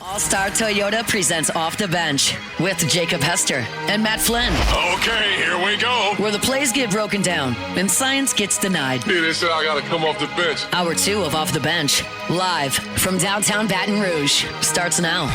All-Star Toyota presents Off the Bench with Jacob Hester and Matt Flynn. Okay, here we go. Where the plays get broken down and science gets denied. Yeah, they said I got to come off the bench. Hour 2 of Off the Bench, live from downtown Baton Rouge, starts now.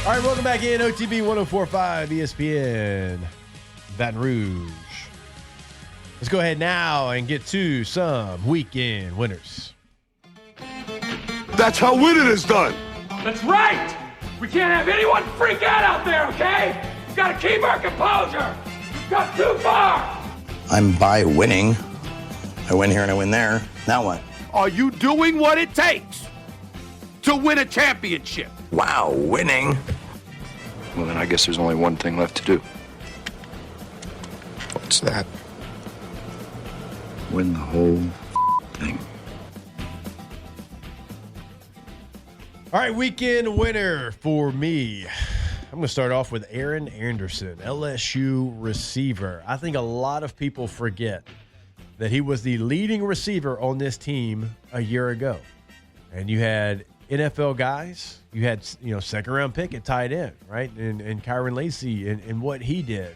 All right, welcome back in OTB 104.5 ESPN Baton Rouge. Let's go ahead now and get to some weekend winners. That's how winning is done. That's right! We can't have anyone freak out there, okay? We've got to keep our composure. We've got too far. I'm by winning. I win here and I win there. Now what? Are you doing what it takes to win a championship? Wow, winning. Well, then I guess there's only one thing left to do. What's that? Win the whole thing. All right, weekend winner for me. I'm going to start off with Aaron Anderson, LSU receiver. I think a lot of people forget that he was the leading receiver on this team a year ago. And you had NFL guys, you had, second round pick at tight end, right? And Kyron Lacy and what he did.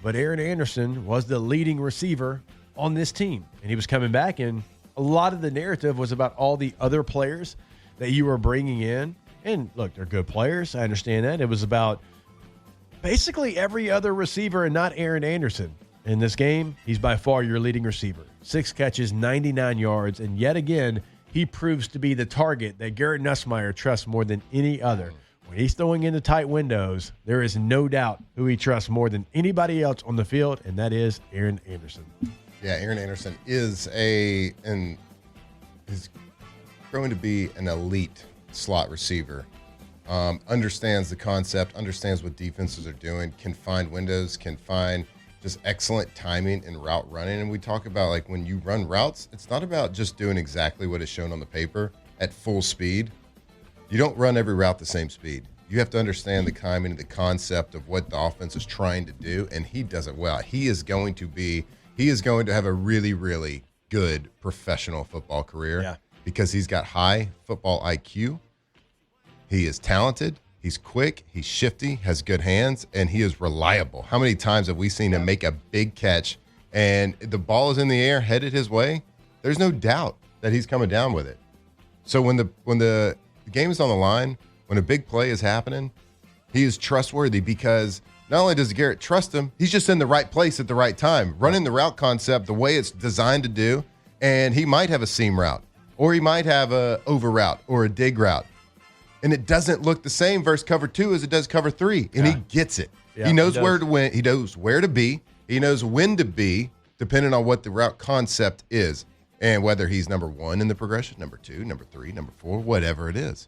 But Aaron Anderson was the leading receiver on this team. And he was coming back, and a lot of the narrative was about all the other players that you were bringing in. And look, they're good players. I understand that. It was about basically every other receiver and not Aaron Anderson. In this game, he's by far your leading receiver. 6 catches, 99 yards, and yet again, he proves to be the target that Garrett Nussmeier trusts more than any other. When he's throwing into tight windows, there is no doubt who he trusts more than anybody else on the field, and that is Aaron Anderson. Yeah, Aaron Anderson is growing to be an elite slot receiver. Understands the concept, understands what defenses are doing, can find windows, can find just excellent timing and route running. And we talk about, like, when you run routes, it's not about just doing exactly what is shown on the paper at full speed. You don't run every route the same speed. You have to understand the timing and the concept of what the offense is trying to do, and he does it well. He is going to have a really, really good professional football career because he's got high football IQ. He is talented. He's quick, he's shifty, has good hands, and he is reliable. How many times have we seen him make a big catch and the ball is in the air, headed his way? There's no doubt that he's coming down with it. So when the game is on the line, when a big play is happening, he is trustworthy because not only does Garrett trust him, he's just in the right place at the right time, running the route concept the way it's designed to do, and he might have a seam route, or he might have a over route or a dig route. And it doesn't look the same versus cover 2 as it does cover 3. And he gets it. Yeah, he knows where to win. He knows where to be. He knows when to be, depending on what the route concept is. And whether he's number 1 in the progression, number 2, number 3, number 4, whatever it is.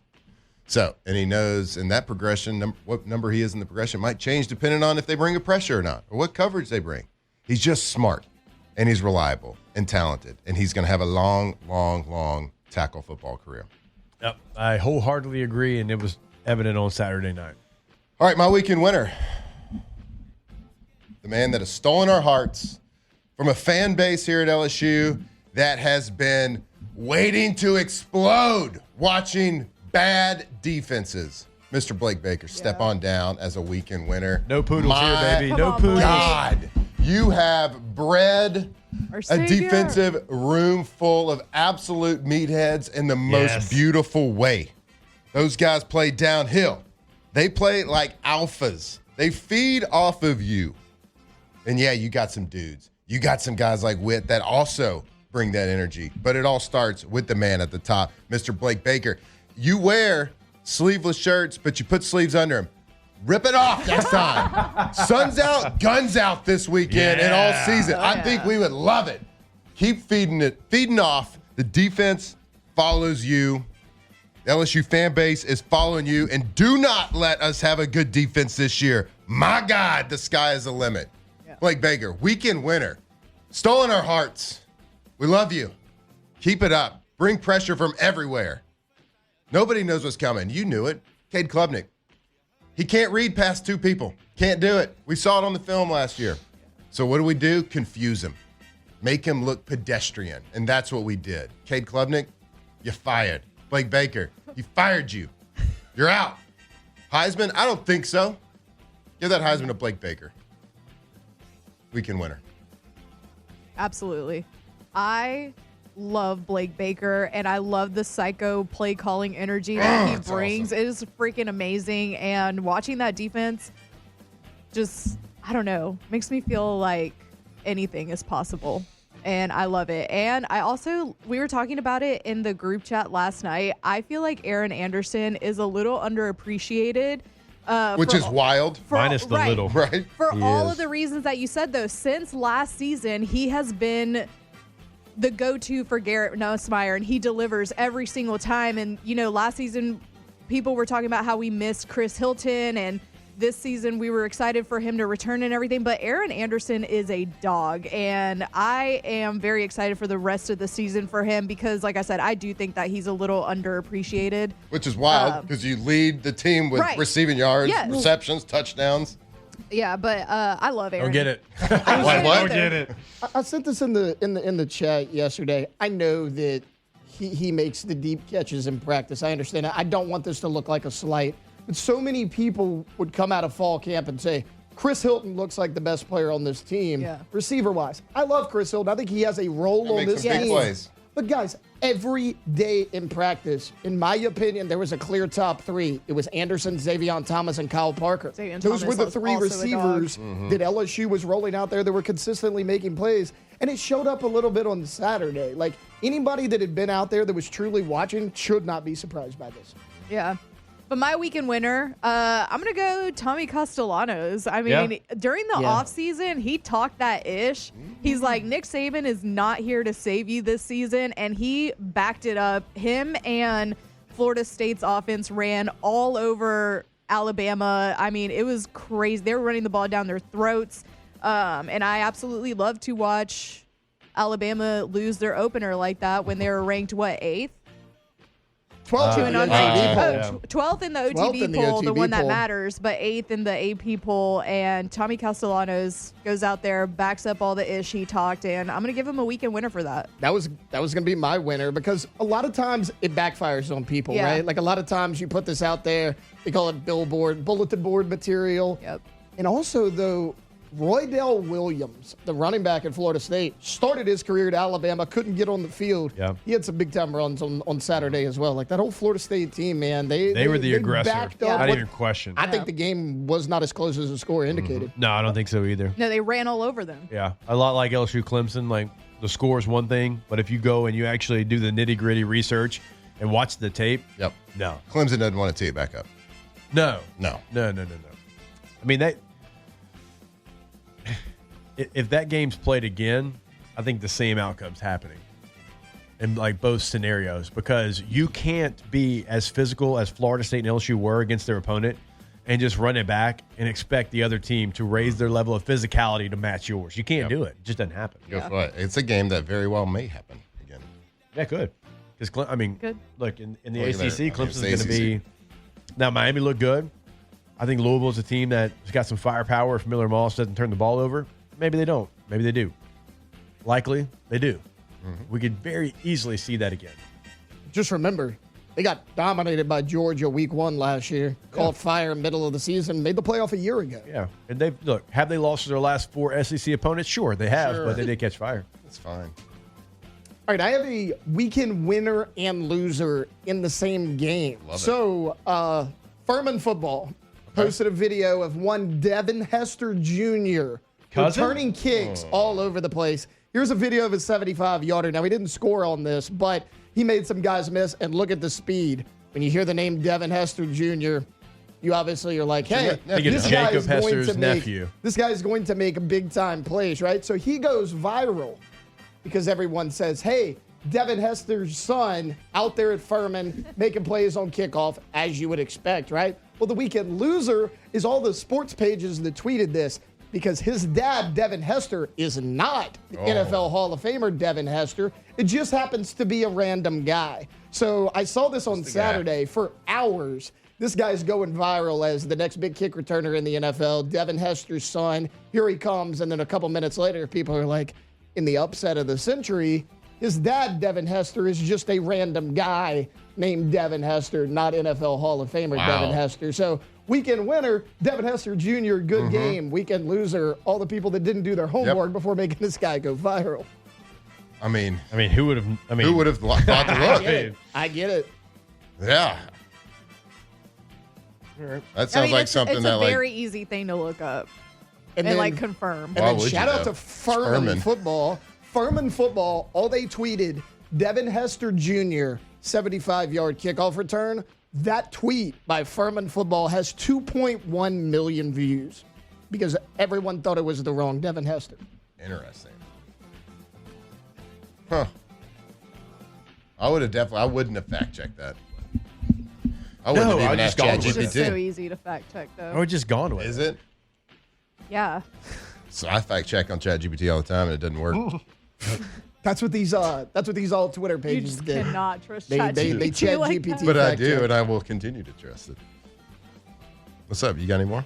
So, and he knows in that progression, what number he is in the progression might change depending on if they bring a pressure or not, or what coverage they bring. He's just smart, and he's reliable and talented. And he's going to have a long, long, long tackle football career. Yep, I wholeheartedly agree, and it was evident on Saturday night. All right, my weekend winner. The man that has stolen our hearts from a fan base here at LSU that has been waiting to explode watching bad defenses. Mr. Blake Baker, step on down as a weekend winner. No poodles here, baby. No poodles. God, you have bred a defensive room full of absolute meatheads in the most beautiful way. Those guys play downhill. They play like alphas. They feed off of you. And yeah, you got some dudes. You got some guys like Witt that also bring that energy. But it all starts with the man at the top, Mr. Blake Baker. You wear sleeveless shirts, but you put sleeves under them. Rip it off next time. Sun's out, guns out this weekend and all season. I think we would love it. Keep feeding off. The defense follows you. The LSU fan base is following you, and do not let us have a good defense this year. My God, the sky is the limit. Yeah. Blake Baker, weekend winner. Stolen our hearts. We love you. Keep it up. Bring pressure from everywhere. Nobody knows what's coming. You knew it. Cade Klubnik. He can't read past two people. Can't do it. We saw it on the film last year. So what do? Confuse him. Make him look pedestrian. And that's what we did. Cade Klubnik, you fired. Blake Baker, he fired you. You're out. Heisman, I don't think so. Give that Heisman to Blake Baker. Weekend winner. Absolutely. I love Blake Baker, and I love the psycho play calling energy that he brings. Awesome. It is freaking amazing. And watching that defense just, I don't know, makes me feel like anything is possible. And I love it. And we were talking about it in the group chat last night. I feel like Aaron Anderson is a little underappreciated. Which is wild. Minus the little. Right. For all of the reasons that you said, though, since last season, he has been the go-to for Garrett Nussmeier, and he delivers every single time. And, last season, people were talking about how we missed Chris Hilton, and this season we were excited for him to return and everything. But Aaron Anderson is a dog, and I am very excited for the rest of the season for him because, like I said, I do think that he's a little underappreciated. Which is wild because you lead the team with receiving yards, receptions, touchdowns. Yeah, but I love Aaron. Don't get it. What? Don't get it. I sent this in the chat yesterday. I know that he makes the deep catches in practice. I understand. I don't want this to look like a slight. But so many people would come out of fall camp and say, Chris Hilton looks like the best player on this team, receiver-wise. I love Chris Hilton. I think he has a role on this team. Plays. But, guys, every day in practice, in my opinion, there was a clear top three. It was Anderson, Xavier Thomas, and Kyle Parker. Those were the three receivers that LSU was rolling out there that were consistently making plays. And it showed up a little bit on Saturday. Like, anybody that had been out there that was truly watching should not be surprised by this. Yeah. But my weekend winner, I'm going to go Tommy Castellanos. I mean, during the offseason, he talked that ish. He's like, Nick Saban is not here to save you this season, and he backed it up. Him and Florida State's offense ran all over Alabama. I mean, it was crazy. They were running the ball down their throats, and I absolutely love to watch Alabama lose their opener like that when they were ranked, 8th? 12th in the OTB poll. 12th in the OTB poll, the one that matters, but 8th in the AP poll. And Tommy Castellanos goes out there, backs up all the ish he talked, and I'm going to give him a weekend winner for that. That was going to be my winner because a lot of times it backfires on people, right? Like a lot of times you put this out there, they call it billboard, bulletin board material. Yep. And also, though, Roydell Williams, the running back at Florida State, started his career at Alabama, couldn't get on the field. Yeah. He had some big-time runs on Saturday as well. Like, that whole Florida State team, man, they were the aggressor. Not even question. I think the game was not as close as the score indicated. No, I don't think so either. No, they ran all over them. Yeah, a lot like LSU Clemson. Like, the score is one thing, but if you go and you actually do the nitty-gritty research and watch the tape, no. Clemson doesn't want to tee it back up. No. No. I mean, if that game's played again, I think the same outcome's happening in like both scenarios because you can't be as physical as Florida State and LSU were against their opponent and just run it back and expect the other team to raise their level of physicality to match yours. You can't do it. It just doesn't happen. Guess what? It's a game that very well may happen again. Yeah, it could. Because, look, in the ACC, Clemson's going to be – now, Miami looked good. I think Louisville's a team that's got some firepower if Miller Moss doesn't turn the ball over. Maybe they don't. Maybe they do. Likely, they do. We could very easily see that again. Just remember, they got dominated by Georgia week 1 last year. Caught fire in the middle of the season. Made the playoff a year ago. Yeah. And have they lost to their last 4 SEC opponents? Sure, they have, but they did catch fire. That's fine. All right, I have a weekend winner and loser in the same game. Love it. Furman football posted a video of one Devin Hester Jr. returning kicks all over the place. Here's a video of his 75-yarder. Now, he didn't score on this, but he made some guys miss, and look at the speed. when you hear the name Devin Hester Jr., you obviously are like, hey, this guy is going to nephew. This guy is going to make big-time plays, right? So he goes viral because everyone says, hey, Devin Hester's son out there at Furman making plays on kickoff, as you would expect, right? Well, the weekend loser is all the sports pages that tweeted this because his dad, Devin Hester, is not the NFL Hall of Famer Devin Hester. It just happens to be a random guy. So I saw this on Saturday for hours. This guy's going viral as the next big kick returner in the NFL, Devin Hester's son. Here he comes. And then a couple minutes later, people are like, in the upset of the century, his dad, Devin Hester, is just a random guy named Devin Hester, not NFL Hall of Famer Devin Hester. So weekend winner, Devin Hester Jr., good game. Weekend loser, all the people that didn't do their homework before making this guy go viral. I mean, who would have? Who would have thought to look? I get it. Yeah. That sounds like something it's that a very easy thing to look up and then, confirm. And then shout out to Furman football. Furman football, all they tweeted, Devin Hester Jr., 75-yard kickoff return. That tweet by Furman football has 2.1 million views because everyone thought it was the wrong Devin Hester. Interesting. Huh. I wouldn't have fact-checked that. I wouldn't have even asked ChatGPT. It's just so easy to fact check, though. I would just gone with it. Is it? Yeah. So I fact check on ChatGPT all the time, and it doesn't work. That's what these all Twitter pages You just did. cannot trust They ChatGPT chat like GPT. that. But I do, and I will continue to trust it. What's up? You got any more?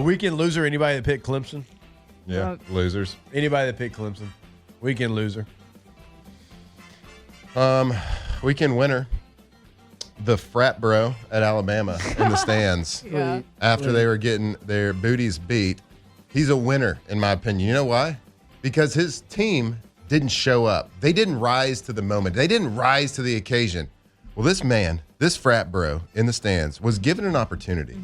Weekend loser, anybody that picked Clemson? Yeah, losers. Anybody that picked Clemson? Weekend loser. Weekend winner. The frat bro at Alabama in the stands after they were getting their booties beat. He's a winner, in my opinion. You know why? Because his team didn't show up. They didn't rise to the moment. They didn't rise to the occasion. Well, this frat bro in the stands was given an opportunity.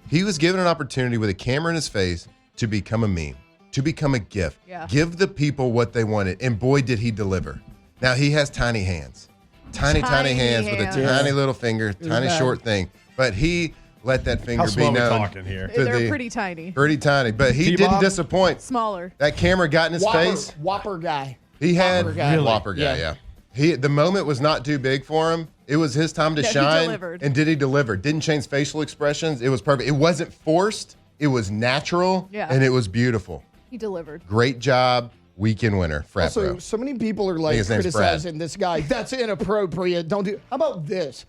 He was given an opportunity with a camera in his face to become a meme, to become a gift. Yeah. Give the people what they wanted. And boy, did he deliver. Now, he has tiny hands. Tiny hands with a tiny little finger, tiny short thing. But he let that finger be known. Talking here? They're pretty tiny. Pretty tiny. But he didn't disappoint. Smaller. That camera got in his face. Whopper guy. He had Whopper guy. Yeah. The moment was not too big for him. It was his time to shine. He delivered. And did he deliver? Didn't change facial expressions. It was perfect. It wasn't forced. It was natural. Yeah. And it was beautiful. He delivered. Great job. Weekend winner, frat Also, bro. so many people are like criticizing this guy. That's inappropriate. Don't do. How about this?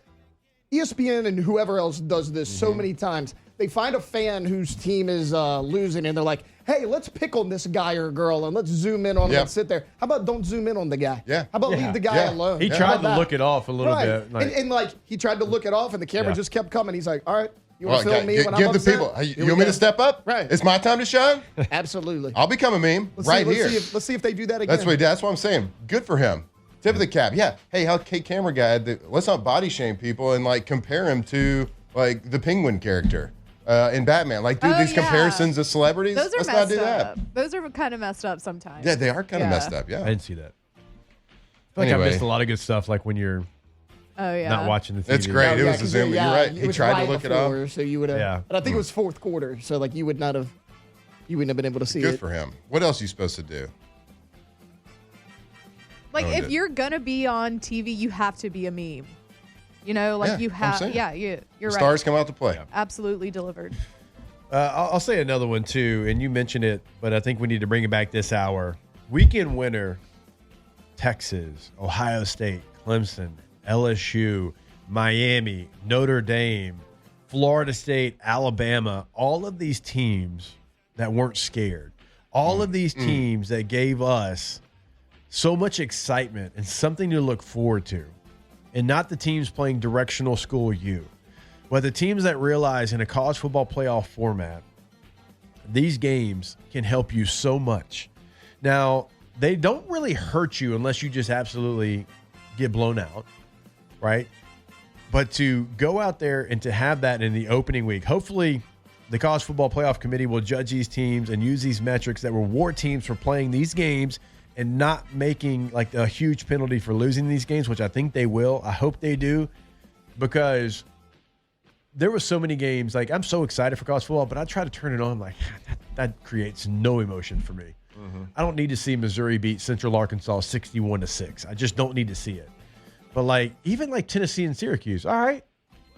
ESPN and whoever else does this so many times. They find a fan whose team is losing, and they're like, "Hey, let's pick on this guy or girl, and let's zoom in on him and sit there." How about don't zoom in on the guy? Yeah. How about leave the guy alone? He tried to look it off a little bit. And he tried to look it off, and the camera just kept coming. He's like, "All right, you want to film me when I'm give the upset? people. Hey, you want me to step up? Right. It's my time to shine. Absolutely. I'll become a meme here. Let's see if they do that again. That's what I'm saying. Good for him. Tip of the cap. Yeah. Hey, how camera guy? Let's not body shame people and like compare him to like the Penguin character in Batman. Like do these comparisons of celebrities. Those are Let's messed not do up. that. Those are kind of messed up sometimes. Yeah, they are kind of messed up. Yeah. I didn't see that. I feel like I missed a lot of good stuff, like when you're not watching the TV. It's great. It was a zoom. You're right. He tried to look it up. So you would have. Yeah. And I think it was fourth quarter. So like you wouldn't have been able to see it. Good for him. What else are you supposed to do? Like if you're gonna be on TV, you have to be a meme. You know, like you have. Yeah, you're right. Stars come out to play. Absolutely delivered. I'll say another one too, and you mentioned it, but I think we need to bring it back this hour. Weekend winner: Texas, Ohio State, Clemson, LSU, Miami, Notre Dame, Florida State, Alabama. All of these teams that weren't scared. All of these teams that gave us so much excitement and something to look forward to. And not the teams playing directional school U, but the teams that realize in a college football playoff format, these games can help you so much. Now, they don't really hurt you unless you just absolutely get blown out, right? But to go out there and to have that in the opening week, hopefully the College Football Playoff Committee will judge these teams and use these metrics that reward teams for playing these games and not making like a huge penalty for losing these games, which I think they will. I hope they do. because there were so many games. Like, I'm so excited for college football, but I try to turn it on. Like, that creates no emotion for me. I don't need to see Missouri beat Central Arkansas 61-6. I just don't need to see it. But, like, even like Tennessee and Syracuse, all right,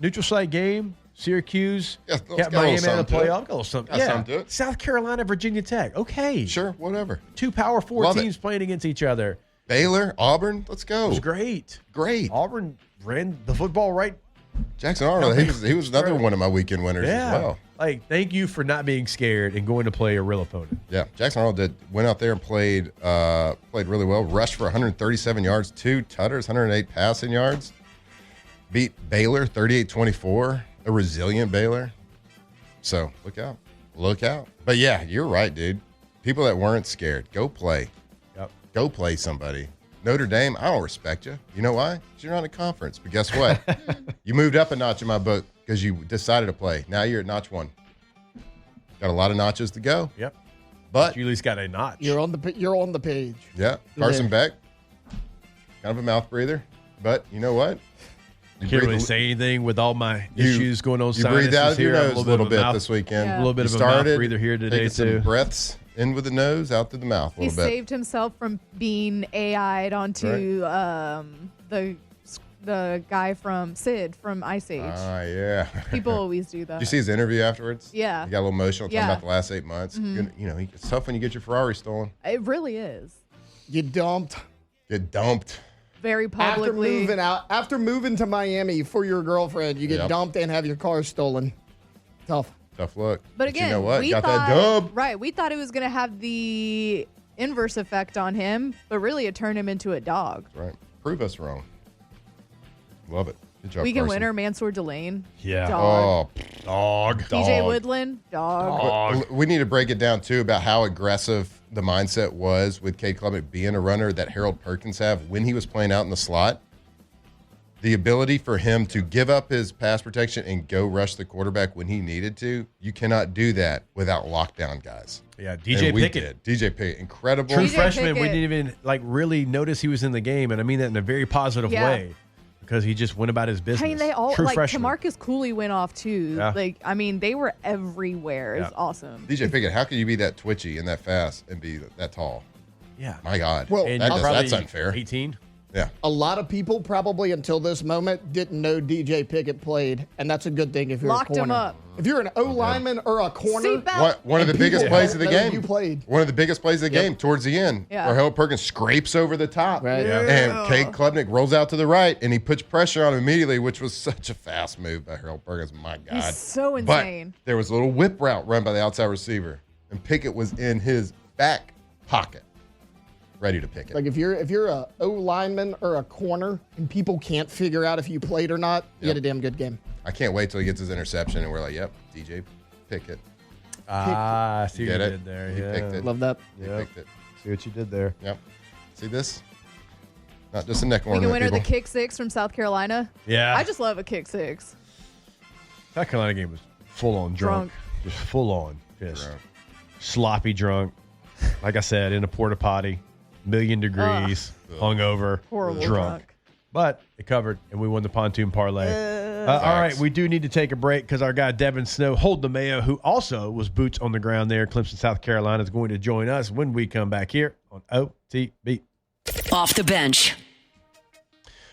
neutral site game, Syracuse, got Miami out of the playoff, got a little something. South Carolina, Virginia Tech, okay. Sure, whatever. 2 Power 4 teams playing against each other. Baylor, Auburn, let's go. It was great. Great. Auburn ran the football right. Jackson Arnold, he was another one of my weekend winners as well. Like, thank you for not being scared and going to play a real opponent. Yeah, Jackson Arnold went out there and played really well. Rushed for 137 yards, 2 tutters, 108 passing yards. Beat Baylor 38-24, a resilient Baylor. So look out. But yeah, you're right, dude. People that weren't scared, go play. Yep. Go play somebody. Notre Dame, I don't respect you. You know why? Because you're not in a conference. But guess what? You moved up a notch in my book because you decided to play. Now you're at notch 1. Got a lot of notches to go. Yep. But you at least got a notch. You're on the page. Yeah. Carson Beck, kind of a mouth breather. But you know what? You can't really say anything with all my issues going on. You breathed out of your nose a little bit mouth, this weekend. A little bit of a mouth breather here today, too. Some breaths in with the nose, out through the mouth a little bit. He saved himself from being AI'd onto the guy from Sid from Ice Age. Ah, yeah. People always do that. Did you see his interview afterwards? Yeah. He got a little emotional talking about the last 8 months. You know, it's tough when you get your Ferrari stolen. It really is. Get dumped. Very publicly. After moving to Miami for your girlfriend, you get dumped and have your car stolen. Tough luck. But again, you know what? We got thought, that dub. Right. We thought it was going to have the inverse effect on him, but really it turned him into a dog. That's right. Prove us wrong. Love it. Good job, Weekend Carson. winner, Mansour Delane. Yeah. Dog. Dog. TJ Woodland. Dog. We need to break it down, too, about how aggressive the mindset was with Cade Klubnik being a runner that Harold Perkins have when he was playing out in the slot. The ability for him to give up his pass protection and go rush the quarterback when he needed to, you cannot do that without lockdown guys. Yeah, DJ Pickett. DJ Pickett, incredible. True freshman, we didn't even really notice he was in the game, and I mean that in a very positive way because he just went about his business. I mean, they all, True freshman. Tamarcus Cooley went off too. Yeah. They were everywhere. It's awesome. DJ Pickett, how can you be that twitchy and that fast and be that tall? Yeah. My God. Well, that's unfair. 18? Yeah. A lot of people probably until this moment didn't know DJ Pickett played, and that's a good thing if you're Locked a corner. him up. If you're an O lineman or a corner, One of the biggest plays of the game. You played. One of the biggest plays of the game towards the end, where Harold Perkins scrapes over the top, right? And Cade Klubnik rolls out to the right, and he puts pressure on him immediately, which was such a fast move by Harold Perkins. My God, He's so insane. But there was a little whip route run by the outside receiver, and Pickett was in his back pocket, ready to pick it. Like if you're a O lineman or a corner, and people can't figure out if you played or not, you had a damn good game. I can't wait till he gets his interception, and we're like, "Yep, DJ Pickett." I see what you did there. He picked it. Love that. He picked it. See what you did there. Yep. See this? Not just a neck We ornament, can winner people. the kick six from South Carolina. Yeah. I just love a kick six. South Carolina game was full on drunk. Just full on pissed. Sloppy drunk. Like I said, in a porta potty, 1,000,000 degrees, hungover, Horrible drunk. But it covered, and we won the pontoon parlay. All right, we do need to take a break because our guy Devin Snow, Hold the Mayo, who also was boots on the ground there in Clemson, South Carolina, is going to join us when we come back here on OTB. Off the bench.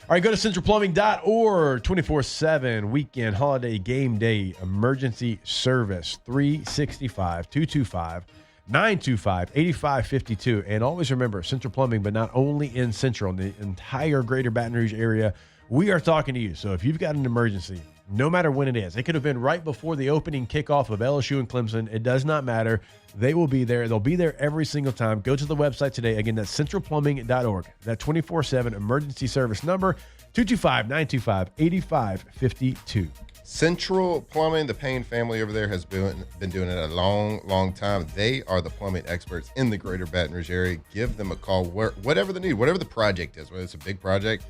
All right, go to centralplumbing.org, 24/7 weekend, holiday, game day, emergency service, 365-225-925-8552. And always remember, Central Plumbing, but not only in Central, in the entire greater Baton Rouge area, we are talking to you. So if you've got an emergency, no matter when it is, it could have been right before the opening kickoff of LSU and Clemson. It does not matter. They will be there. They'll be there every single time. Go to the website today. Again, that's centralplumbing.org. That 24/7 emergency service number, 225-925-8552. Central Plumbing, the Payne family over there has been doing it a long, long time. They are the plumbing experts in the greater Baton Rouge area. Give them a call, whatever the need, whatever the project is, whether it's a big project,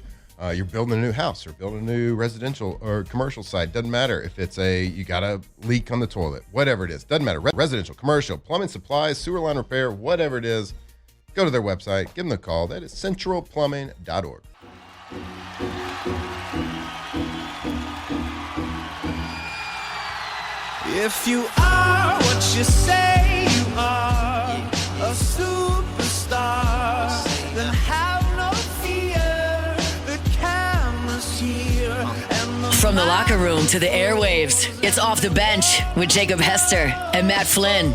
you're building a new house or building a new residential or commercial site. Doesn't matter if it's you got a leak on the toilet, whatever it is. Doesn't matter. Residential, commercial, plumbing supplies, sewer line repair, whatever it is. Go to their website. Give them a call. That is centralplumbing.org. If you are what you say you are, a superstar, then have no fear. The camera's here. From the locker room to the airwaves, it's Off the Bench with Jacob Hester and Matt Flynn.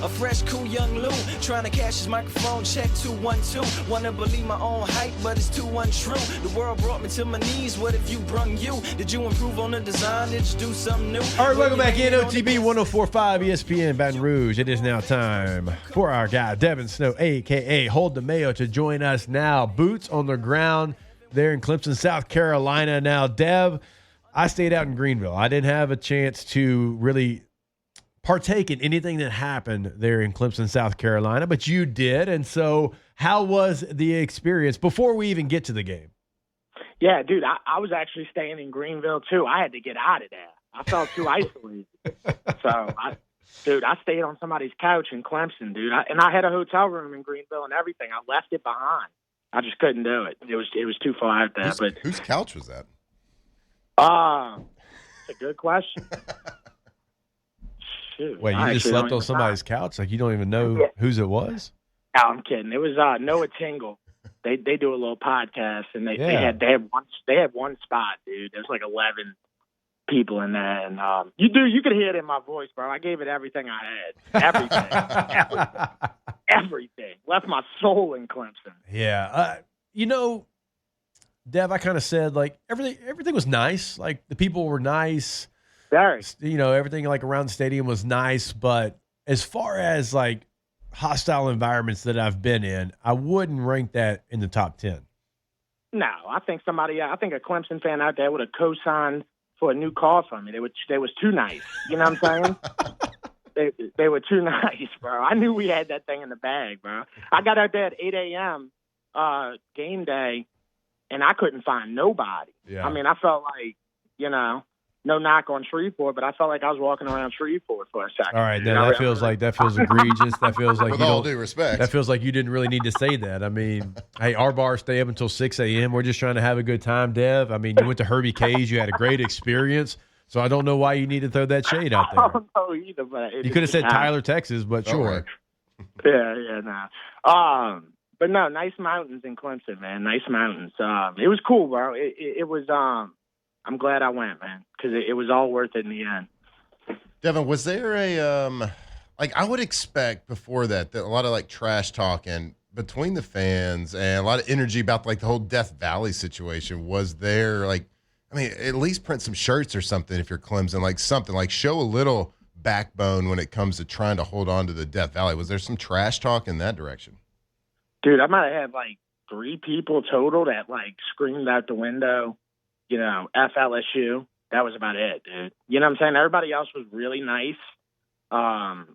A fresh, cool young Lou trying to cash his microphone check 212. Wanna believe my own hype, but it's too untrue. The world brought me to my knees. What if you brung you? Did you improve on the design? Did you do something new? All right, welcome back in OTB 104.5 ESPN Baton Rouge. It is now time for our guy Devin Snow, a.k.a. Hold the Mayo, to join us now. Boots on the ground there in Clemson, South Carolina. Now, Dev, I stayed out in Greenville. I didn't have a chance to really partake in anything that happened there in Clemson, South Carolina, but you did. And so how was the experience before we even get to the game? Yeah, dude, I was actually staying in Greenville too. I had to get out of there. I felt too isolated. So, I stayed on somebody's couch in Clemson, dude. I had a hotel room in Greenville and everything. I left it behind. I just couldn't do it. It was too far out there. Whose couch was that? It's a good question. Shoot, wait, you just slept on somebody's couch? Like you don't even know whose it was? No, I'm kidding. It was Noah Tingle. They do a little podcast, and they had one spot, dude. There's like 11 people in there, and you could hear it in my voice, bro. I gave it everything I had, everything. Left my soul in Clemson. Yeah, Dev, I kind of said like everything was nice. Like the people were nice. Very. Everything like around the stadium was nice, but as far as like hostile environments that I've been in, I wouldn't rank that in the top 10. No, I think a Clemson fan out there would have co-signed for a new car from me. They was too nice. You know what I'm saying? they were too nice, bro. I knew we had that thing in the bag, bro. I got out there at 8 a.m. Game day, and I couldn't find nobody. Yeah. I mean, I felt like, no knock on Shreveport, but I felt like I was walking around Shreveport for a second. All right, now that feels egregious. That feels like with all due respect. That feels like you didn't really need to say that. I mean, hey, our bars stay up until 6 a.m. We're just trying to have a good time, Dev. I mean, you went to Herbie K's. You had a great experience. So I don't know why you need to throw that shade out there. I don't know either, but you could have said Tyler, Texas, but sure. Yeah, nah. But no, nice mountains in Clemson, man. Nice mountains. It was cool, bro. It was. I'm glad I went, man, because it was all worth it in the end. Devin, was there I would expect before that a lot of like trash talking between the fans and a lot of energy about like the whole Death Valley situation. Was there at least print some shirts or something if you're Clemson, like something like show a little backbone when it comes to trying to hold on to the Death Valley. Was there some trash talk in that direction? Dude, I might have had like 3 people total that like screamed out the window, F LSU. That was about it, dude. You know what I'm saying? Everybody else was really nice. I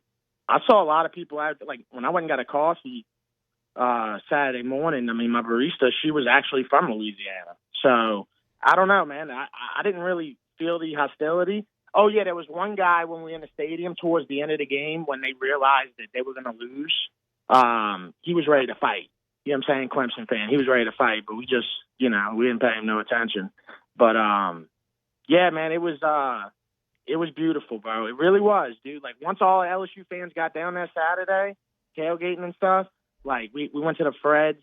saw a lot of people out, like when I went and got a coffee Saturday morning, I mean, my barista, she was actually from Louisiana. So I don't know, man. I didn't really feel the hostility. Oh, yeah, there was one guy when we were in the stadium towards the end of the game when they realized that they were going to lose. He was ready to fight. You know what I'm saying? Clemson fan. He was ready to fight, but we just, we didn't pay him no attention. But, yeah, man, it was beautiful, bro. It really was, dude. Like, once all LSU fans got down there Saturday, tailgating and stuff, like, we went to the Freds.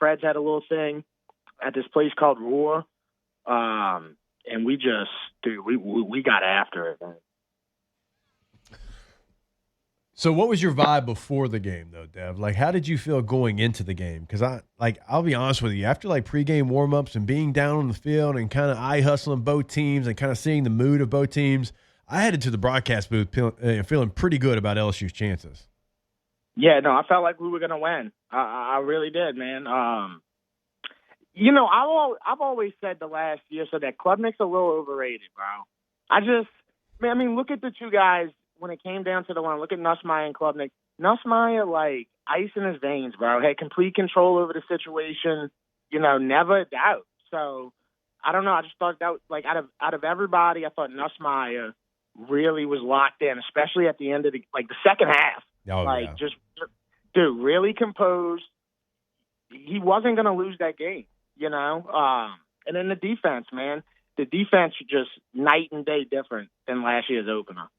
Freds had a little thing at this place called Roar. And we just, dude, we got after it, man. So what was your vibe before the game, though, Dev? Like, how did you feel going into the game? Because I'll be honest with you, after like pregame warmups and being down on the field and kind of eye hustling both teams and kind of seeing the mood of both teams, I headed to the broadcast booth feeling pretty good about LSU's chances. Yeah, no, I felt like we were gonna win. I really did, man. I've always said the last year so that Klubnik's a little overrated, bro. Look at the two guys. When it came down to the one, look at Nussmeier and Klubnik. Nussmeier, like, ice in his veins, bro. Had complete control over the situation, never a doubt. So, I don't know. I just thought that, like, out of everybody, I thought Nussmeier really was locked in, especially at the end of the second half. Oh, like, yeah. just, dude, really composed. He wasn't going to lose that game, And then the defense, man. the defense is just night and day different than last year's opener.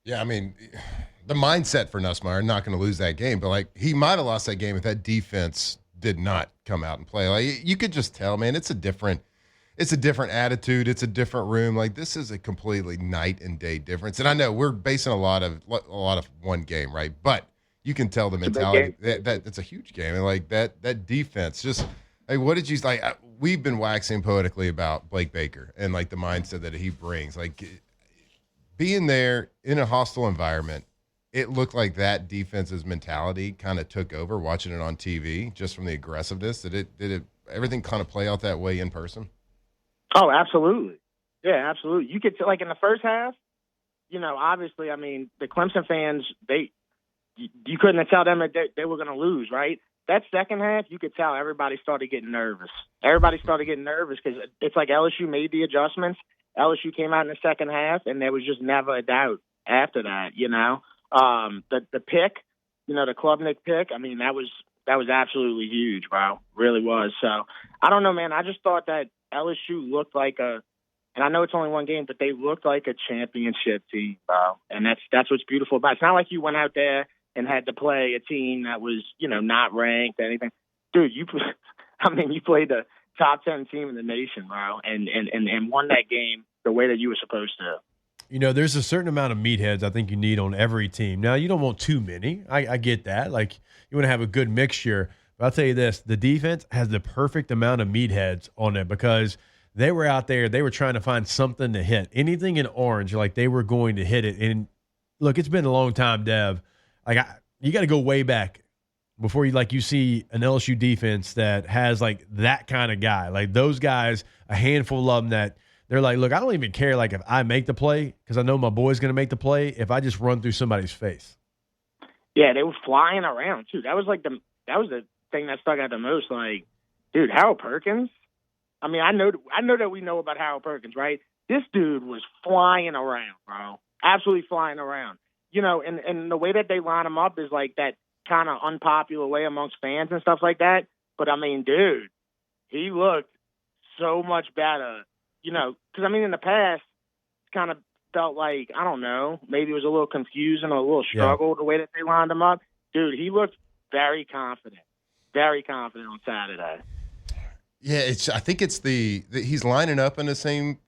Yeah, I mean, the mindset for Nussmeier, not going to lose that game, but like he might have lost that game if that defense did not come out and play. Like you could just tell, man, it's a different attitude. It's a different room. Like this is a completely night and day difference. And I know we're basing a lot of one game, right? But you can tell the mentality that it's a huge game. And like that defense, just like what did you like? We've been waxing poetically about Blake Baker and like the mindset that he brings. Like being there in a hostile environment, it looked like that defense's mentality kind of took over. Watching it on TV, just from the aggressiveness, did it everything kind of play out that way in person? Oh, absolutely. Yeah, absolutely. You could like in the first half, obviously, I mean, the Clemson fans, you couldn't tell them that they were going to lose, right? That second half, you could tell everybody started getting nervous. Everybody started getting nervous because it's like LSU made the adjustments. LSU came out in the second half, and there was just never a doubt after that, The pick, the Klubnik pick, I mean, that was absolutely huge, bro. Really was. So, I don't know, man. I just thought that LSU looked like and I know it's only one game, but they looked like a championship team, bro. And that's what's beautiful about it. It's not like you went out there and had to play a team that was, not ranked or anything. Dude, you played the top 10 team in the nation, bro, and won that game the way that you were supposed to. There's a certain amount of meatheads I think you need on every team. Now, you don't want too many. I get that. Like, you want to have a good mixture. But I'll tell you this, the defense has the perfect amount of meatheads on it because they were out there, they were trying to find something to hit. Anything in orange, like they were going to hit it. And, look, it's been a long time, Dev. Like, you got to go way back before you see an LSU defense that has, like, that kind of guy. Like, those guys, a handful of them that they're like, look, I don't even care, like, if I make the play because I know my boy's going to make the play if I just run through somebody's face. Yeah, they were flying around, too. That was the thing that stuck out the most. Like, dude, Harold Perkins, I mean, I know that we know about Harold Perkins, right? This dude was flying around, bro. Absolutely flying around. And the way that they line him up is like that kind of unpopular way amongst fans and stuff like that. But, I mean, dude, he looked so much better, because, I mean, in the past, it's kind of felt like, I don't know, maybe it was a little confusing or a little struggle the way that they lined him up. Dude, he looked very confident on Saturday. Yeah, I think it's he's lining up in the same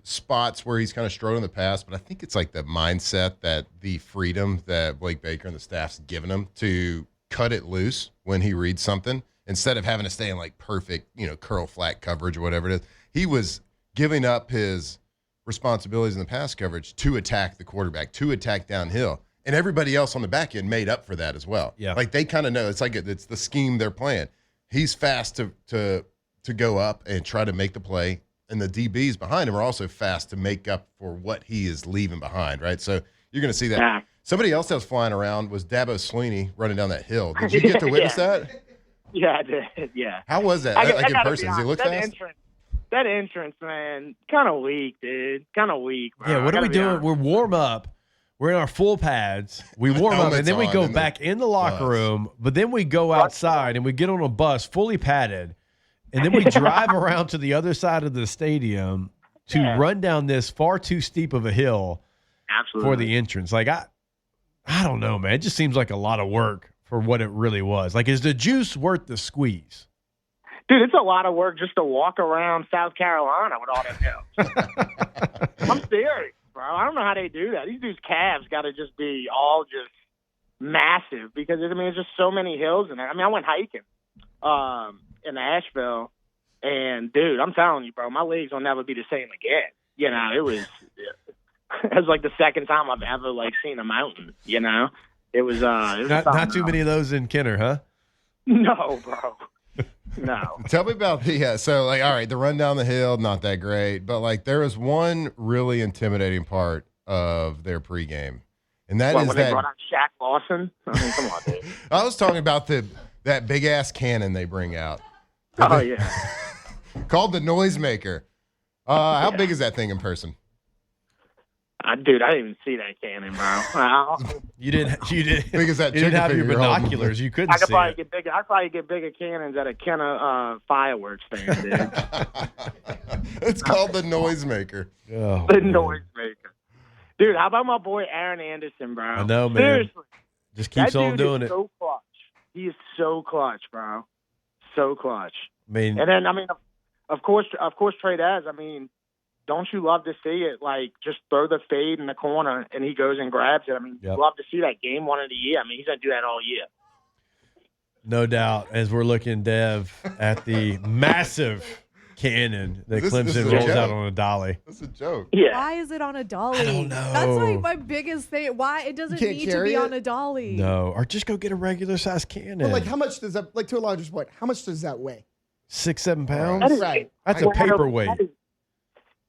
spots where he's kind of strode in the past, but I think it's like the mindset that the freedom that Blake Baker and the staff's given him to cut it loose when he reads something instead of having to stay in like perfect, curl flat coverage or whatever it is. He was giving up his responsibilities in the pass coverage to attack the quarterback, to attack downhill. And everybody else on the back end made up for that as well. Yeah. Like they kind of know it's the scheme they're playing. He's fast to go up and try to make the play, and the DBs behind him are also fast to make up for what he is leaving behind, right? So you're going to see that. Yeah. Somebody else that was flying around was Dabo Swinney running down that hill. Did you get to witness that? Yeah, I did. Yeah. How was that? Like in person? Does he look fast? That entrance, man, kind of weak, dude. Kind of weak, bro. Yeah, what are we doing? Honest. We're warm up. We're in our full pads. We warm up, and then we go back in the locker room, but then we go outside, and we get on a bus fully padded, and then we drive around to the other side of the stadium to run down this far too steep of a hill for the entrance. Like, I don't know, man. It just seems like a lot of work for what it really was. Like, is the juice worth the squeeze? Dude, it's a lot of work just to walk around South Carolina with all that hills. I'm serious, bro. I don't know how they do that. These dudes' calves got to just be all just massive because, I mean, there's just so many hills in there. I mean, I went hiking in Asheville, and, dude, I'm telling you, bro, my legs will never be the same again. You know, it was like the second time I've ever, like, seen a mountain, you know? It was not too many of those in Kenner, huh? No, bro. No. Tell me about so like, all right, the run down the hill, not that great, but like there was one really intimidating part of their pregame, and that is when they brought out Shaq Lawson. I mean, come on, dude. I was talking about that big ass cannon they bring out. Yeah. Called the Noisemaker. How big is that thing in person? Dude, I didn't even see that cannon, bro. You didn't. Because that you didn't have your binoculars. You couldn't see it. I'd probably get bigger cannons at a Kenner fireworks stand, dude. It's called the noisemaker. Oh, The noisemaker. Dude, how about my boy Aaron Anderson, bro? I know, man. Seriously. Just keeps that on dude doing is it. so clutch. He is so clutch, bro. So clutch. I mean, And then, of course, Trey Dez, don't you love to see it? Like, just throw the fade in the corner, and he goes and grabs it. You love to see that game one of the year. He's going to do that all year. no doubt, as we're looking, Dev, at the massive cannon that Clemson rolls out on a dolly. That's a joke. Yeah. Why is it on a dolly? I don't know. That's like my biggest thing. Why it doesn't can't need to carry be it? on a dolly. No, or just go get a regular size cannon. But like, how much does that? Like, to a larger point, how much does that weigh? 6-7 pounds. That is, Right. That's a paperweight.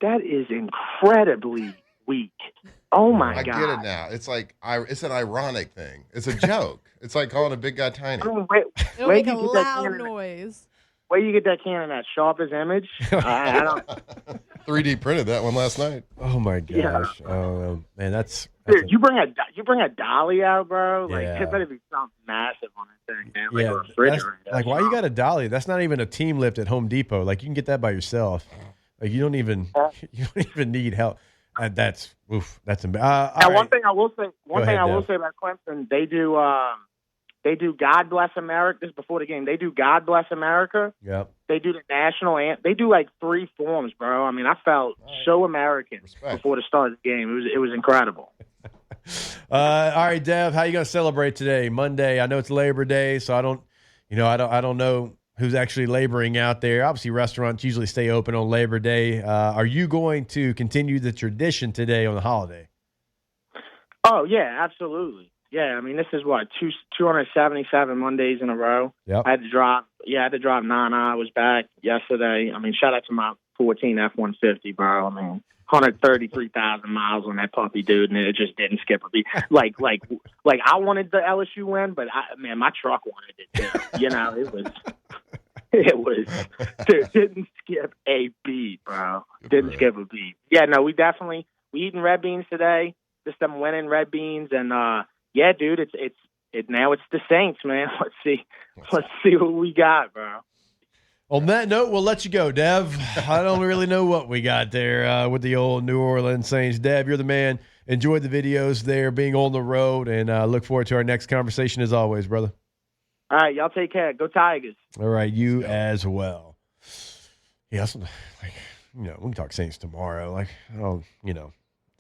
That is incredibly weak. Oh, my I God. get it now. It's like it's an ironic thing. It's a joke. It's like calling a big guy tiny. It'll Where make you a get that loud cannon? noise. Where you get that cannon at? Sharpest image? I don't. 3D printed that one last night. Oh my gosh. Yeah. Oh man, that's Dude, you bring a dolly out, bro. Like, Yeah. it better be something massive on that thing, man. Like yeah. a That's, refrigerator. like, why you got a dolly? That's not even a team lift at Home Depot. Like, you can get that by yourself. Like, you don't even need help. That's That's Now, one thing I will say about Clemson, they do God Bless America. This is before the game. They do God Bless America. Yep. They do the national anthem. They do like 3 forms, bro. I felt so American before the start of the game. It was incredible. All right, Dev, how you gonna celebrate today, Monday? I know it's Labor Day, so I don't know who's actually laboring out there. Obviously, restaurants usually stay open on Labor Day. Are you going to continue the tradition today on the holiday? Oh yeah, absolutely. Yeah, this is 277 Mondays in a row. Yep. I had to drop 9 hours back yesterday. Shout out to my 14 F-150, bro. 133,000 miles on that puppy, dude, and it just didn't skip a beat. Like I wanted the LSU win, but my truck wanted it too. It was dude, didn't skip a beat, bro. Didn't skip a beat. Yeah, no, we eating red beans today. Just them winning red beans, and yeah, dude, now it's the Saints, man. Let's see what we got, bro. On that note, we'll let you go, Dev. I don't really know what we got there with the old New Orleans Saints. Dev, you're the man. Enjoy the videos there, being on the road, and look forward to our next conversation as always, brother. All right, y'all take care. Go Tigers. All right, you as well. Yeah, we can talk Saints tomorrow.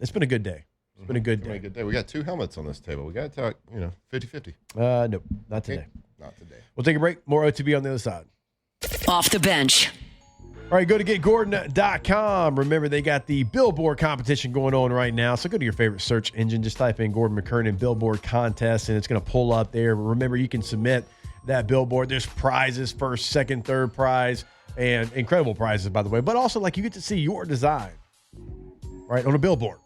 It's been a good day. It's been a good day. We got 2 helmets on this table. We got to talk, 50-50. Nope, not today. Not today. We'll take a break. More OTB on the other side. Off the bench. All right, go to getgordon.com. Remember, they got the Billboard competition going on right now. So go to your favorite search engine. Just type in Gordon McKernan Billboard contest, and it's going to pull up there. Remember, you can submit that billboard. There's prizes, first, second, third prize, and incredible prizes, by the way. But also, you get to see your design, right, on a billboard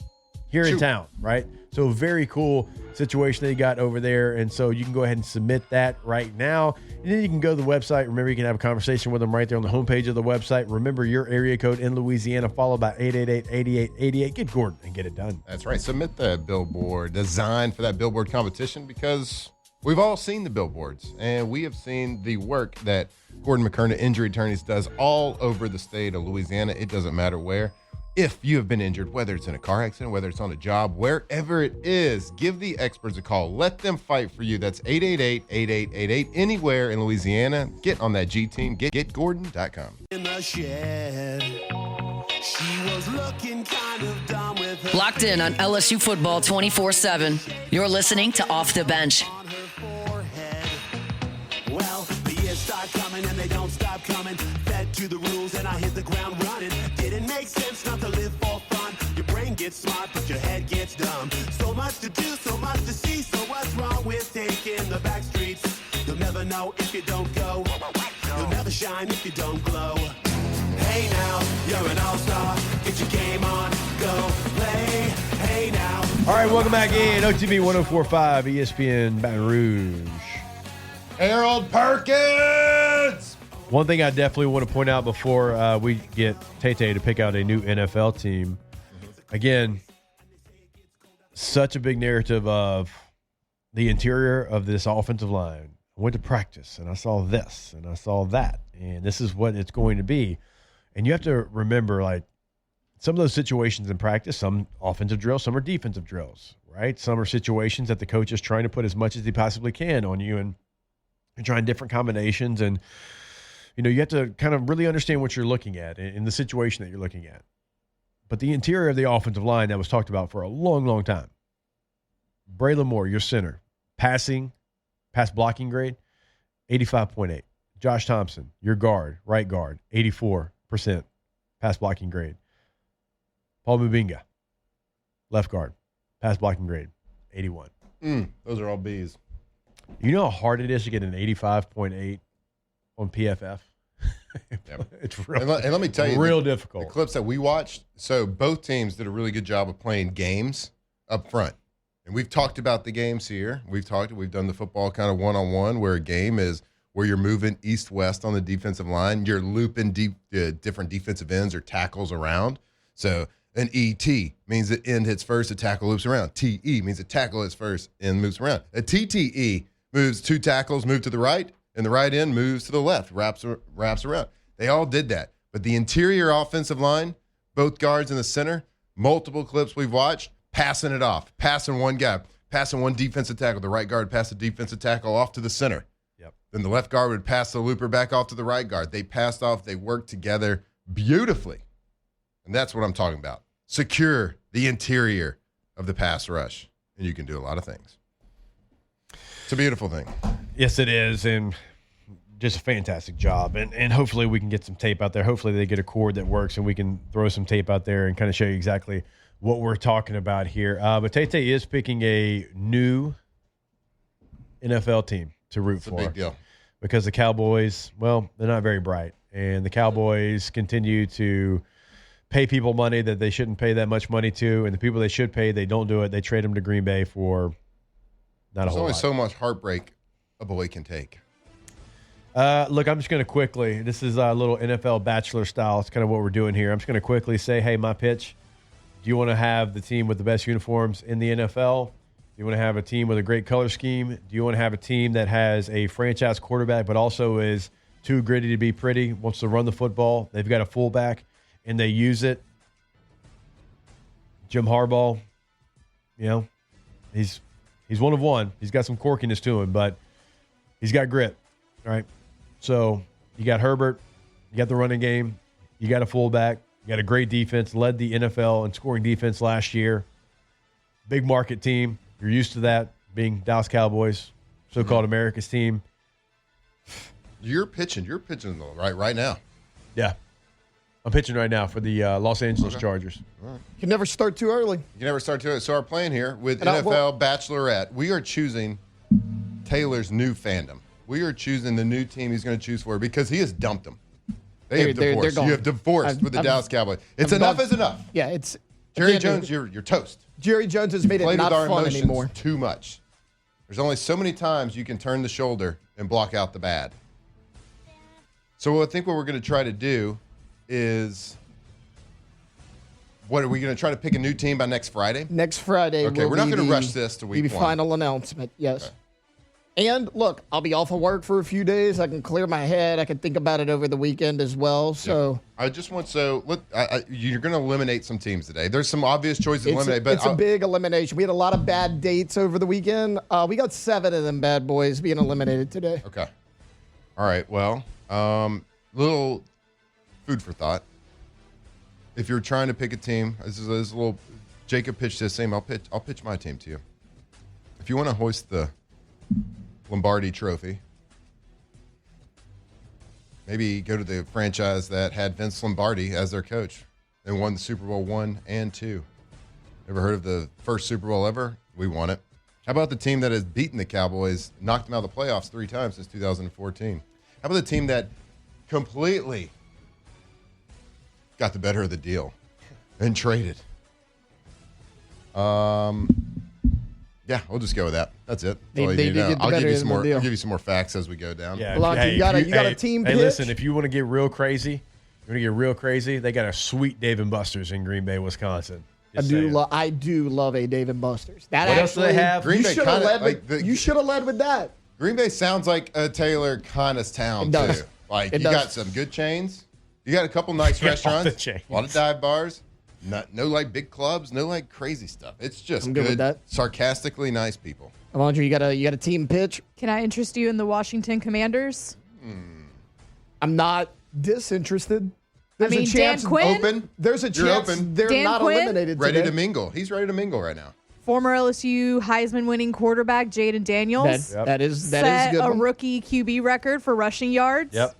here in town, right? So very cool situation they got over there. And so you can go ahead and submit that right now. And then you can go to the website. Remember, you can have a conversation with them right there on the homepage of the website. Remember your area code in Louisiana, followed by 888-8888. Get Gordon and get it done. That's right. Submit that billboard design for that billboard competition, because we've all seen the billboards, and we have seen the work that Gordon McKernan Injury Attorneys does all over the state of Louisiana. It doesn't matter where. If you have been injured, whether it's in a car accident, whether it's on a job, wherever it is, give the experts a call. Let them fight for you. That's 888-8888. Anywhere in Louisiana, get on that G team. Getgordon.com. In the shed, she was looking kind of dumb with her Locked in on LSU football 24/7. You're listening to Off the Bench. on her forehead. Well, the years start coming and they don't stop coming. Fed to the rules and I hit the ground running. Didn't make sense not to live for fun. Your brain gets smart, but your head gets dumb. So much to do, so much to see. So what's wrong with taking the back streets? You'll never know if you don't go. You'll never shine if you don't glow. Hey now, you're an all-star. Get your game on, go play. Hey now. All right, welcome back in. OTB 104.5, ESPN Baton Rouge. Harold Perkins! One thing I definitely want to point out before we get Tay Tay to pick out a new NFL team. Again, such a big narrative of the interior of this offensive line. I went to practice, and I saw this, and I saw that, and this is what it's going to be. And you have to remember, some of those situations in practice, some offensive drills, some are defensive drills, right? Some are situations that the coach is trying to put as much as he possibly can on you, and you're trying different combinations. And, you have to kind of really understand what you're looking at in the situation that you're looking at. But the interior of the offensive line that was talked about for a long, long time. Braylon Moore, your center, pass blocking grade, 85.8. Josh Thompson, your guard, right guard, 84% pass blocking grade. Paul Mubinga, left guard, pass blocking grade, 81. Those are all Bs. You know how hard it is to get an 85.8 on PFF? It's real, and let me tell you, real difficult. The clips that we watched, so both teams did a really good job of playing games up front. And we've talked about the games here. We've done the football kind of one-on-one where a game is where you're moving east-west on the defensive line. You're looping different defensive ends or tackles around. So an ET means the end hits first, the tackle loops around. TE means the tackle hits first, end moves around. A TTE moves two tackles, move to the right, and the right end moves to the left, wraps around. They all did that. But the interior offensive line, both guards in the center, multiple clips we've watched, passing it off, passing one guy, passing one defensive tackle. The right guard passed the defensive tackle off to the center. Yep. Then the left guard would pass the looper back off to the right guard. They passed off. They worked together beautifully. And that's what I'm talking about. Secure the interior of the pass rush, and you can do a lot of things. It's a beautiful thing. Yes, it is, and just a fantastic job. And hopefully we can get some tape out there. Hopefully they get a cord that works, and we can throw some tape out there and kind of show you exactly what we're talking about here. But Tay Tay is picking a new NFL team to root for. It's a big deal. Because the Cowboys, well, they're not very bright. And the Cowboys continue to pay people money that they shouldn't pay that much money to. And the people they should pay, they don't do it. They trade them to Green Bay for not a whole lot. There's only so much heartbreak a boy can take. Look, I'm just going to quickly, this is a little NFL Bachelor style. It's kind of what we're doing here. I'm just going to quickly say, hey, my pitch. Do you want to have the team with the best uniforms in the NFL? Do you want to have a team with a great color scheme? Do you want to have a team that has a franchise quarterback but also is too gritty to be pretty, wants to run the football? They've got a fullback, and they use it. Jim Harbaugh, he's one of one. He's got some quirkiness to him, but he's got grit, right? So you got Herbert, you got the running game, you got a fullback, you got a great defense, led the NFL in scoring defense last year. Big market team. You're used to that, being Dallas Cowboys, so-called America's team. You're pitching right now. Yeah. I'm pitching right now for the Los Angeles Chargers. All right. You can never start too early. You can never start too early. So our plan here with NFL Bachelorette, we are choosing Taylor's new fandom. We are choosing the new team he's going to choose for because he has dumped them. They have divorced. You have divorced with the Dallas Cowboys. It's enough is enough. Yeah, it's Jerry Jones, you're toast. Jerry Jones has made it not fun anymore. Too much. There's only so many times you can turn the shoulder and block out the bad. So I think what we're going to try to do is, what are we going to try to pick a new team by next Friday? Next Friday. Okay, we're not going to rush this to week one. Final announcement, yes. Okay. And look, I'll be off of work for a few days. I can clear my head. I can think about it over the weekend as well. So I just want you're going to eliminate some teams today. There's some obvious choices to eliminate, but it's a big elimination. We had a lot of bad dates over the weekend. We got 7 of them bad boys being eliminated today. Okay. All right. Well, little food for thought. If you're trying to pick a team, this is a little. Jacob pitched this same. I'll pitch my team to you. If you want to hoist the Lombardi Trophy, maybe go to the franchise that had Vince Lombardi as their coach and won the Super Bowl 1 and 2. Ever heard of the first Super Bowl ever? We won it. How about the team that has beaten the Cowboys, knocked them out of the playoffs 3 times since 2014? How about the team that completely got the better of the deal and traded? Yeah, we'll just go with that. That's it. That's all you need to know. I'll give you some more facts as we go down. Yeah, you got a team pitch. Hey, listen, if you want to get real crazy, they got a sweet Dave & Buster's in Green Bay, Wisconsin. I do love a Dave & Buster's. What else do they have? You should have led with that. Green Bay sounds like a Taylor kind of town, too. Like, you got some good chains. You got a couple nice restaurants, a lot of dive bars, No like big clubs, no like crazy stuff. It's just I'm good with that. Sarcastically nice people. Alondra, you got a team pitch? Can I interest you in the Washington Commanders? I'm not disinterested. There's a chance Dan Quinn? Open. There's a You're chance open. they're Dan not Quinn? eliminated Ready today. to mingle. He's ready to mingle right now. Former LSU Heisman-winning quarterback Jaden Daniels That is set a good a one. rookie QB record for rushing yards. Yep.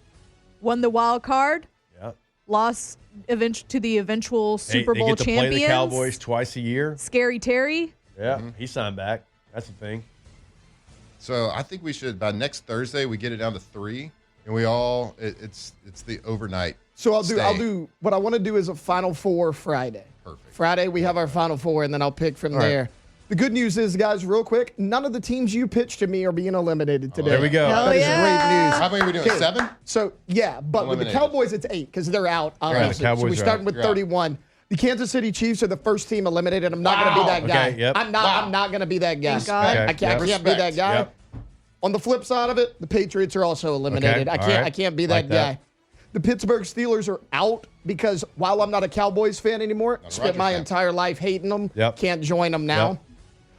Won the wild card. Yep. Lost to the eventual Super Bowl they get to champions. play the Cowboys twice a year. Scary Terry. Yeah, he signed back. That's the thing. So I think we should, by next Thursday, we get it down to 3, and we all it's the overnight. So I'll stay. do what I want to do is a Final Four Friday. Perfect. Friday we have our Final Four, and then I'll pick from All right. there. The good news is, guys, real quick, none of the teams you pitched to me are being eliminated today. There we go. That is great news. How many are we doing? Okay, 7? So, yeah, but with the Eliminated. Cowboys, it's 8 because they're out. Right, Obviously. the Cowboys so we're are starting out. with You're out. 31. The Kansas City Chiefs are the first team eliminated. I'm not going to be that guy. Okay, yep. I'm not going to be that guy. Thank God. Okay, I can't yep. be that guy. Yep. On the flip side of it, the Patriots are also eliminated. Okay, I can't. all right. I can't be Like that that. guy. The Pittsburgh Steelers are out because while I'm not a Cowboys fan anymore, Not a spent Rodgers my fan. entire life hating them. Yep. Can't join them now. Yep.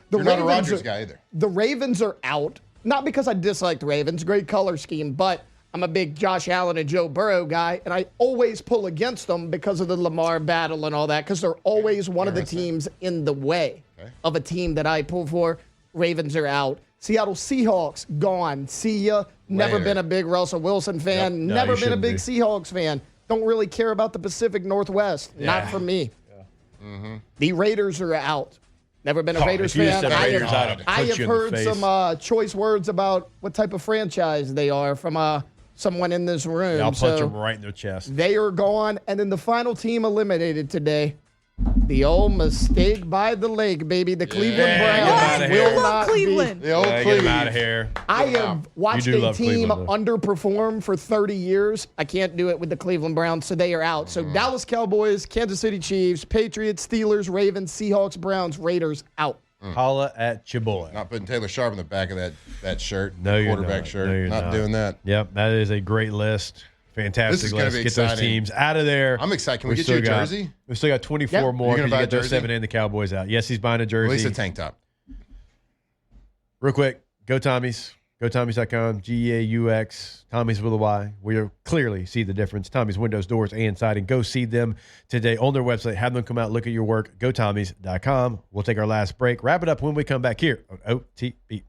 The You're not a Ravens Rodgers are- guy either. The Ravens are out. Not because I dislike the Ravens, great color scheme, but I'm a big Josh Allen and Joe Burrow guy, and I always pull against them because of the Lamar battle and all that, because they're always one of the teams in the way of a team that I pull for. Ravens are out. Seattle Seahawks, gone. See ya. Never Later. been a big Russell Wilson fan. Yep. No, Never you been a shouldn't big be. Seahawks fan. Don't really care about the Pacific Northwest. Not for me. The Raiders are out. Never been a Oh, Raiders if you fan. said I Raiders, have, I'd have I punched have you in the heard face. some choice words about what type of franchise they are from someone in this room. Yeah, I'll punch So them right in their chest. they are gone. And then the final team eliminated today. The old mistake by the lake, baby. The Cleveland get Browns outta here. will not Cleveland. be. The old Get him Cleveland. out of here. I have watched You do a love team Cleveland, though. underperform for 30 years. I can't do it with the Cleveland Browns, so they are out. So Dallas Cowboys, Kansas City Chiefs, Patriots, Steelers, Ravens, Seahawks, Browns, Raiders out. Holla at your boy. Not putting Taylor Sharp in the back of that shirt. No, you're quarterback not. shirt. No, you're not doing that. Yep, that is a great list. Fantastic This is gonna list. be Get those exciting. teams out of there. I'm excited. Can we get still you a got- jersey? We still got 24 Yep. more. You're gonna Can buy you a get those jersey? 7 and the Cowboys out? Yes, he's buying a At jersey. least a tank top. Real quick, go Tommies. Go Tommies.com, GEAUX, Tommies with a Y. We clearly see the difference. Tommies windows, doors, and siding. Go see them today on their website. Have them come out, look at your work. Go Tommies.com. We'll take our last break. Wrap it up when we come back here on OTB.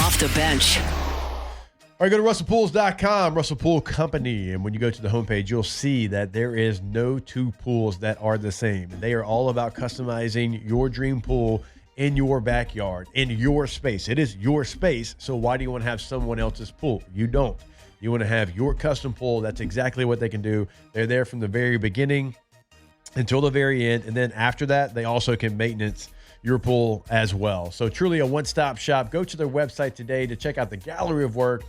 Off the bench. All right, go to RussellPools.com, Russell Pool Company. And when you go to the homepage, you'll see that there is no two pools that are the same. They are all about customizing your dream pool in your backyard, in your space. It is your space, so why do you want to have someone else's pool? You don't. You want to have your custom pool. That's exactly what they can do. They're there from the very beginning until the very end. And then after that, they also can maintenance your pool as well. So truly a one-stop shop. Go to their website today to check out the gallery of work.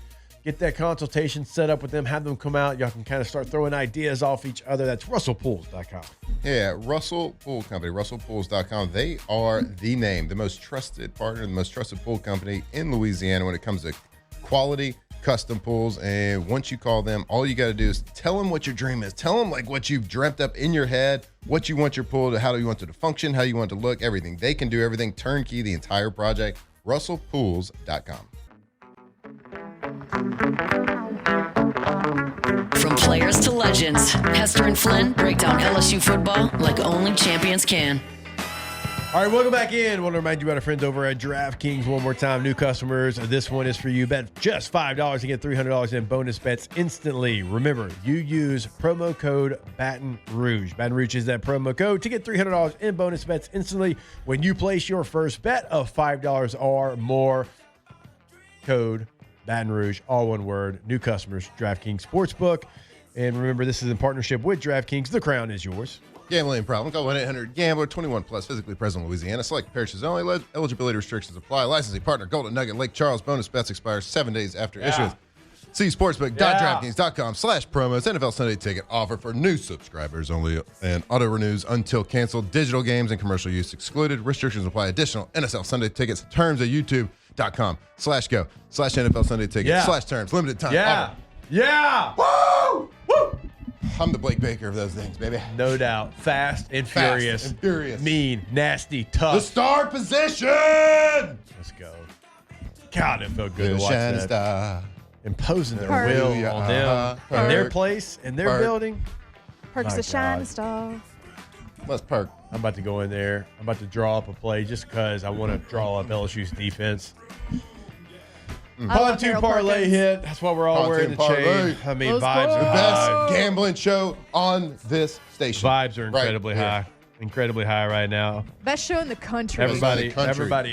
Get that consultation set up with them. Have them come out. Y'all can kind of start throwing ideas off each other. That's RussellPools.com. Yeah, Russell Pool Company, RussellPools.com. They are the name, the most trusted partner, the most trusted pool company in Louisiana when it comes to quality custom pools. And once you call them, all you got to do is tell them what your dream is. Tell them like what you've dreamt up in your head, what you want your pool to, how you want it to function, how you want it to look, everything. They can do everything, turnkey, the entire project. RussellPools.com. From players to legends, Hester and Flynn break down LSU football like only champions can. All right, welcome back in. Want to remind you about our friends over at DraftKings one more time. New customers, this one is for you. Bet just $5 to get $300 in bonus bets instantly. Remember, you use promo code Baton Rouge. Baton Rouge is that promo code to get $300 in bonus bets instantly when you place your first bet of $5 or more. Code Baton Rouge, all one word. New customers, DraftKings Sportsbook. And remember, this is in partnership with DraftKings. The crown is yours. Gambling problem? Call 1-800-GAMBLER. 21 plus. Physically present in Louisiana. Select parishes only. Eligibility restrictions apply. Licensing partner Golden Nugget Lake Charles. Bonus bets expire 7 days after issuance. See sportsbook.draftkings.com/promos. NFL Sunday ticket offer for new subscribers only and auto renews until canceled. Digital games and commercial use excluded. Restrictions apply. Additional NFL Sunday tickets. Terms at youtube.com/go/NFL Sunday ticket /terms. Limited time. Yeah. Offer. Yeah. Woo! Woo! I'm the Blake Baker of those things, baby. No doubt. Fast and furious. Mean, nasty, tough. The star position. Let's go. God, it felt good to watch that. Star. Imposing their will on them in their place, in their building. Perks the shining star. Let's perk. I'm about to go in there. I'm about to draw up a play just because I want to draw up LSU's defense. Pontoon parlay hit. That's why we're all wearing the chain. I mean, vibes are the high. best gambling show on this station. Vibes are incredibly high. Incredibly high right now. Best show in the country. Everybody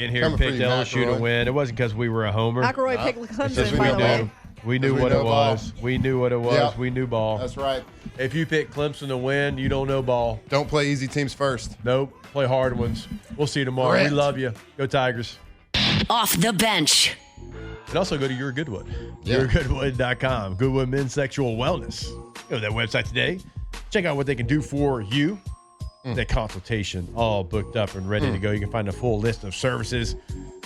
in here picked LSU to win. It wasn't because we were a homer. McElroy picked Clemson, by the way. We knew what it was. We knew what it was. Yep. We knew ball. That's right. If you pick Clemson to win, you don't know ball. Don't play easy teams first. Nope. Play hard ones. We'll see you tomorrow. Correct. We love you. Go Tigers. Off the bench. And also go to Your Goodwood. Yeah. YourGoodwood.com. Goodwood Men's Sexual Wellness. Go to that website today. Check out what they can do for you. That consultation all booked up and ready to go. You can find a full list of services.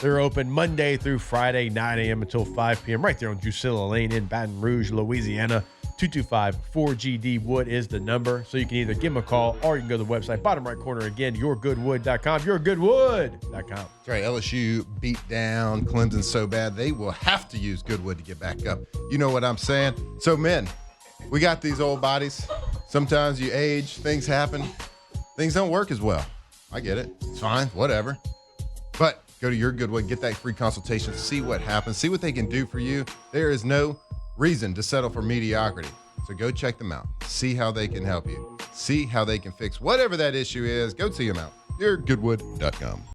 They're open Monday through Friday, 9 a.m. until 5 p.m. right there on Drusilla Lane in Baton Rouge, Louisiana. 225-4GD Wood is the number. So you can either give them a call or you can go to the website, bottom right corner again, YourGoodwood.com. YourGoodwood.com. That's right. LSU beat down Clemson so bad they will have to use Goodwood to get back up. You know what I'm saying? So, men, we got these old bodies. Sometimes you age, things happen. Things don't work as well. I get it. It's fine. Whatever. But go to Your Goodwood, get that free consultation, see what happens, see what they can do for you. There is no reason to settle for mediocrity. So go check them out. See how they can help you. See how they can fix whatever that issue is. Go see them out. YourGoodwood.com.